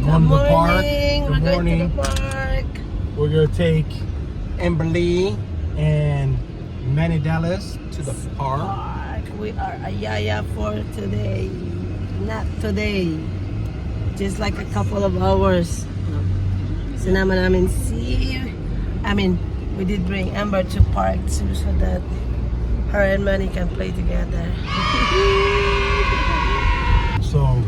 going to the park. We're going to the park. We're going to take Amberly and Manny Dallas to the park. We are Ayaya for today. Not today. Just like a couple of hours. Sinama namin we did bring Amber to park too so that her and Manny can play together. So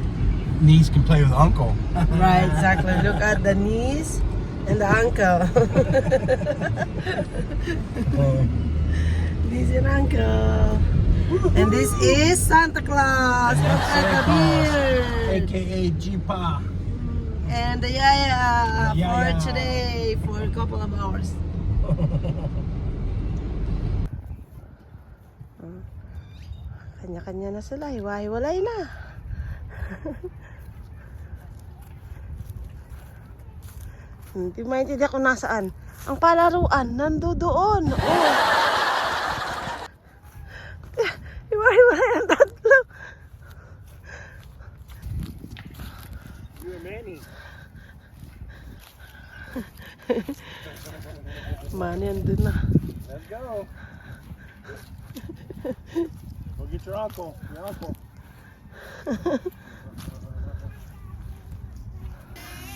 niece can play with uncle. Right, exactly. Look at the niece and the uncle. Niece and uncle. And this is Santa Claus. Look at the beard. AKA G-Pa. And the Yaya Yaya. for today for a couple of hours. Kanya-kanya na sila. Hiwa-hiwalay na. Hindi maintindihan kung nasaan. Ang palaruan, nandoon. Oh. Hiwa-hiwalay ang tatlo. You and Manny. Manny, andun na. Let's go. Go get your uncle.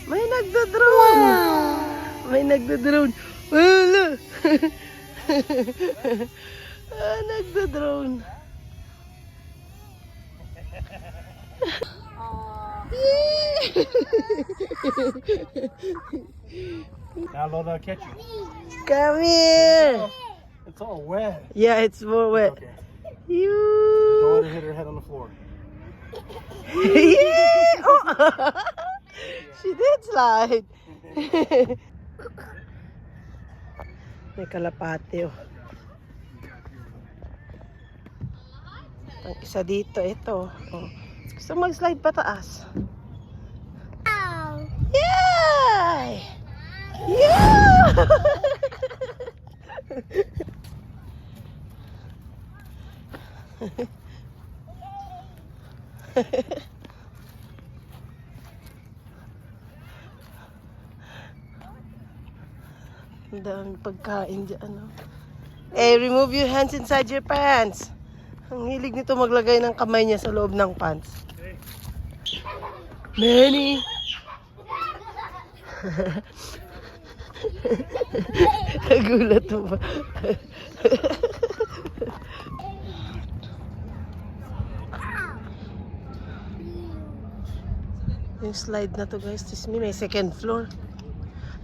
May nagdo-drone. May nagdo-drone. Wala. Nagdo-drone. Now Lola, catch you. Come here. It's all wet. Yeah, it's more wet. Okay. You. Go ahead and hit her head on the floor. Yeah. Oh. She did slide. May kalapate oh. Ang isa dito, ito. Oh. Gusto mag-slide pataas. Yay! Yeah! Ang daming pagkain dyan, no? Eh, remove your hands inside your pants. Ang hilig nito maglagay ng kamay niya sa loob ng pants. Manny! Nagulat mo ba? Yung slide na to guys, may second floor.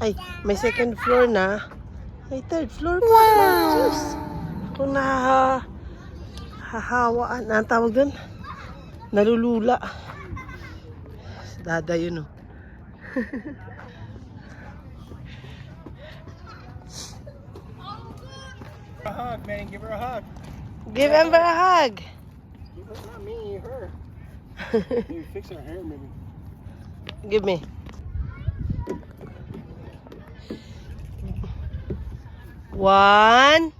Ay, may second floor na. May third floor pa. Diyos. Kung hahawaan, ang tawag doon? Nalulula. Dada yun, oh. A hug, man. Give her a hug. Give Amber a hug. Give her, not me, her. Maybe fix her hair, maybe. Give me. One.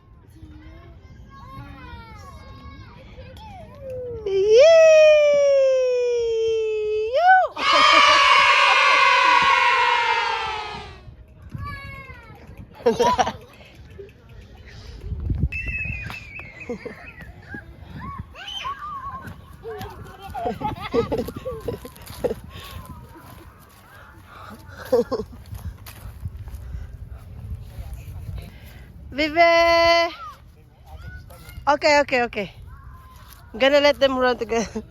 Vive! Okay. I'm gonna let them run together.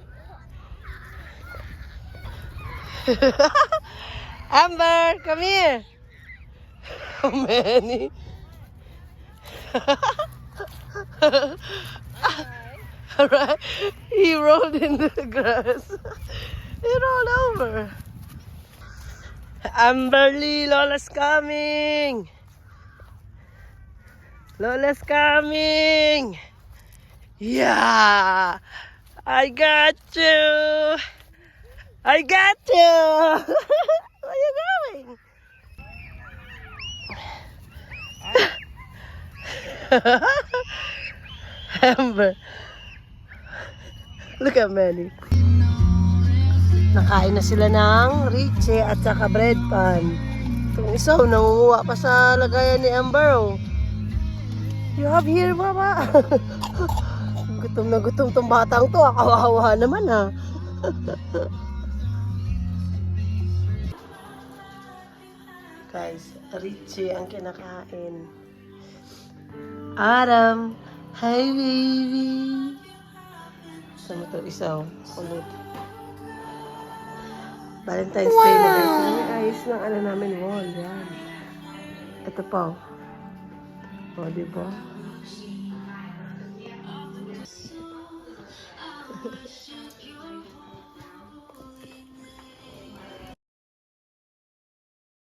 Amber, come here. How many? Alright. He rolled in the grass. He rolled over. Amberly, Lola's coming. Lola's coming. Yeah. I got you. I got you. Where are you going? Amber. Look at Manny. Nakain na sila ng riche at saka bread pan. Itong isa, nangunguha pa sa lagayan ni Amber. Oh. You have here, Mama. Gutom na gutom tong batang to. Kawawa naman ha. Guys, riche ang kinakain. Adam, hi baby. Sama to isaw. Kulit. Valentine's Day na guys. Ang ayos ng ano namin wall. Yan. Ito pa. O, diba?